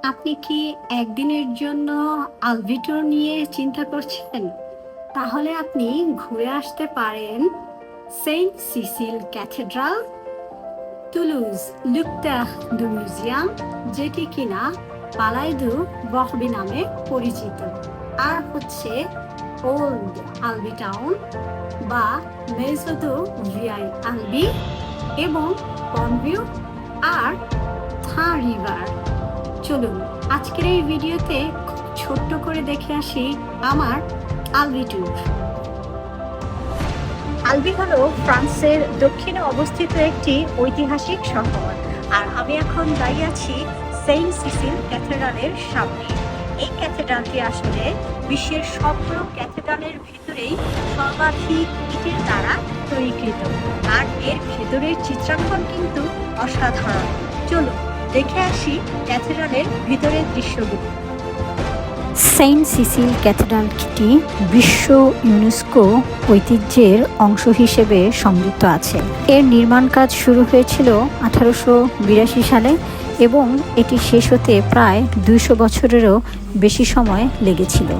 আপনি কি একদিনের জন্য আলভিটোর নিয়ে চিন্তা করছেন? তাহলে আপনি ঘুরে আসতে পারেন সেন্ট সিসিল ক্যাথেড্রাল, তুলুজ লুকটাহ দু মিউজিয়াম, যেটি কিনা পালাই দু বহবি নামে পরিচিত, আর হচ্ছে ওল্ড আলবি টাউন বা মেজো দু ভিআই আলবি এবং পনভিউ আর থা রিভার। চলুন আজকের এই ভিডিওতে খুব ছোট্ট করে দেখে আসি আমার আলবি ট্যুর। আলবি হলো ফ্রান্সের দক্ষিণে অবস্থিত একটি ঐতিহাসিক শহর, আর আমি এখন দাঁড়িয়ে আছি সেন্ট সিসিল ক্যাথেড্রালের সামনে। এই ক্যাথেড্রালটি আসলে বিশ্বের সবগুলো ক্যাথেড্রালের ভিতরেই সর্বাধিক ইটের দ্বারা তৈরিকৃত, আর এর ভেতরের চিত্রাঙ্কন কিন্তু অসাধারণ। চলুন দেখে আসি ক্যাথেড্রালের ভিতরের দৃশ্যগুলো। সেন্ট সিসিল ক্যাথেড্রালটি বিশ্ব ইউনেস্কো ঐতিহ্যের অংশ হিসেবে সমৃদ্ধ আছে। এর নির্মাণ কাজ শুরু হয়েছিল 1882 সালে এবং এটি শেষ হতে প্রায় 200 বছরেরও বেশি সময় লেগেছিল।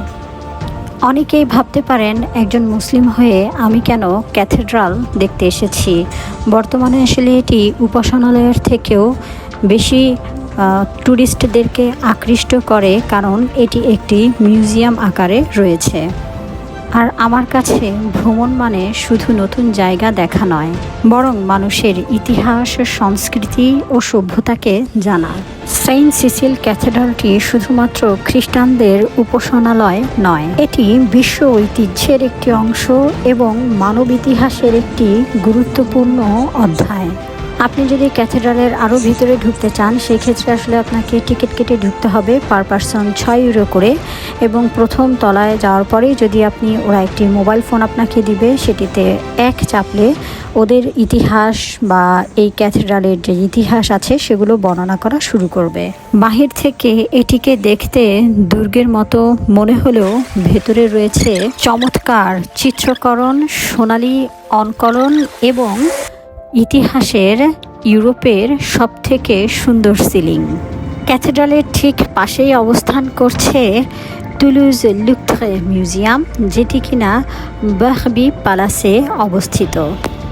অনেকেই ভাবতে পারেন একজন মুসলিম হয়ে আমি কেন ক্যাথেড্রাল দেখতে এসেছি। বর্তমানে আসলে এটি উপাসনালয়ের থেকেও বেশি ট্যুরিস্টদেরকে আকৃষ্ট করে, কারণ এটি একটি মিউজিয়াম আকারে রয়েছে। আর আমার কাছে ভ্রমণ মানে শুধু নতুন জায়গা দেখা নয়, বরং মানুষের ইতিহাস, সংস্কৃতি ও সভ্যতাকে জানা। সেন্ট সিসিল ক্যাথেড্রালটি শুধুমাত্র খ্রিস্টানদের উপাসনালয় নয়, এটি বিশ্ব ঐতিহ্যের একটি অংশ এবং মানব ইতিহাসের একটি গুরুত্বপূর্ণ অধ্যায়। আপনি যদি ক্যাথেড্রালের আরও ভিতরে ঢুকতে চান, সেই ক্ষেত্রে আসলে আপনাকে টিকিট কেটে ঢুকতে হবে, পার পারসন 6 ইউরো করে। এবং প্রথম তলায় যাওয়ার পরেই যদি ওরা একটি মোবাইল ফোন আপনাকে দিবে, সেটিতে এক চাপলে ওদের ইতিহাস বা এই ক্যাথেড্রালের যে ইতিহাস আছে সেগুলো বর্ণনা করা শুরু করবে। বাহির থেকে এটিকে দেখতে দুর্গের মতো মনে হলেও ভেতরে রয়েছে চমৎকার চিত্রকরণ, সোনালী অঙ্কন এবং ইতিহাসের ইউরোপের সবথেকে সুন্দর সিলিং। ক্যাথেড্রালের ঠিক পাশেই অবস্থান করছে তুলুজ লুকট্রে মিউজিয়াম, যেটি কিনা বহবি প্যালেসে অবস্থিত।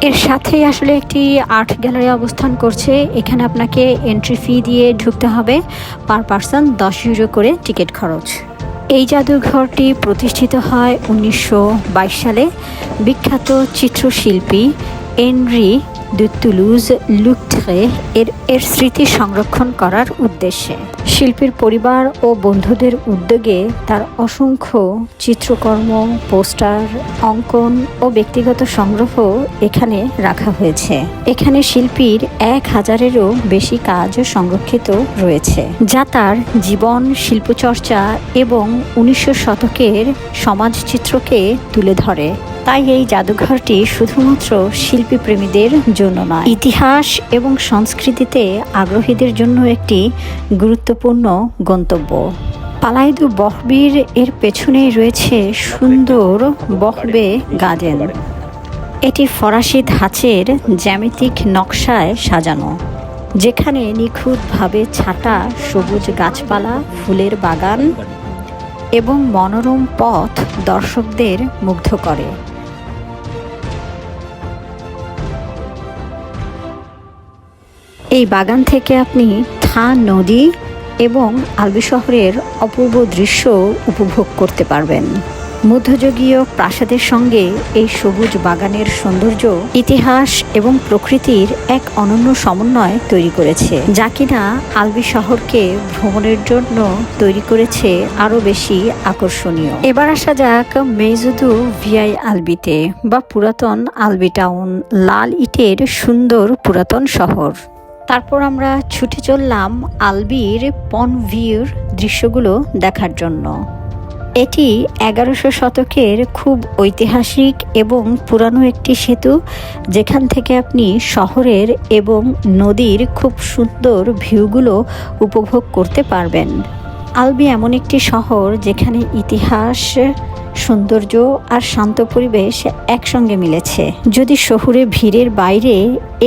এর সাথেই আসলে একটি আর্ট গ্যালারি অবস্থান করছে। এখানে আপনাকে এন্ট্রি ফি দিয়ে ঢুকতে হবে, পার পারসন 10 ইউরো করে টিকিট খরচ। এই জাদুঘরটি প্রতিষ্ঠিত হয় 1922 সালে বিখ্যাত চিত্রশিল্পী এনরি দু তুলুজ লুকট্রে এর স্মৃতি সংরক্ষণ করার উদ্দেশ্যে। শিল্পীর পরিবার ও বন্ধুদের উদ্যোগে তার অসংখ্য চিত্রকর্ম, পোস্টার, অঙ্কন ও ব্যক্তিগত সংগ্রহ এখানে রাখা হয়েছে। এখানে শিল্পীর 1000-এরও বেশি কাজ সংরক্ষিত রয়েছে, যা তার জীবন, শিল্পচর্চা এবং 19 শতকের সমাজচিত্রকে তুলে ধরে। তাই এই জাদুঘরটি শুধুমাত্র শিল্পী প্রেমীদের জন্য নয়, ইতিহাস এবং সংস্কৃতিতে আগ্রহীদের জন্য একটি গুরুত্বপূর্ণ গন্তব্য। পালাই দু বহবির এর পেছনেই রয়েছে সুন্দর বহবে গার্ডেন। এটি ফরাসি ধাঁচের জ্যামিতিক নকশায় সাজানো, যেখানে নিখুঁতভাবে ছাটা সবুজ গাছপালা, ফুলের বাগান এবং মনোরম পথ দর্শকদের মুগ্ধ করে। এই বাগান থেকে আপনি থা নদী এবং আলবি শহরের অপূর্ব দৃশ্য উপভোগ করতে পারবেন। মধ্যযুগীয় প্রাসাদের সঙ্গে এই সবুজ বাগানের সৌন্দর্য ইতিহাস এবং প্রকৃতির এক অনন্য সমন্বয় তৈরি করেছে, যা কিনা আলবি শহরকে ভ্রমণের জন্য তৈরি করেছে আরও বেশি আকর্ষণীয়। এবার আসা যাক মেজো দু ভিআই আলবিতে বা পুরাতন আলবি টাউন, লাল ইটের সুন্দর পুরাতন শহর। তারপর আমরা ছুটে চললাম আলবির পনভিউর দৃশ্যগুলো দেখার জন্য। এটি 1100 শতকের খুব ঐতিহাসিক এবং পুরানো একটি সেতু, যেখান থেকে আপনি শহরের এবং নদীর খুব সুন্দর ভিউগুলো উপভোগ করতে পারবেন। আলবি এমন একটি শহর যেখানে ইতিহাস, সৌন্দর্য আর শান্ত পরিবেশ একসঙ্গে মিলেছে। যদি শহুরে ভিড়ের বাইরে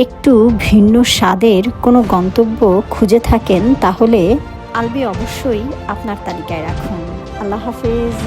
একটু ভিন্ন স্বাদের কোনো গন্তব্য খুঁজে থাকেন, তাহলে আলবি অবশ্যই আপনার তালিকায় রাখুন। আল্লাহ হাফেজ।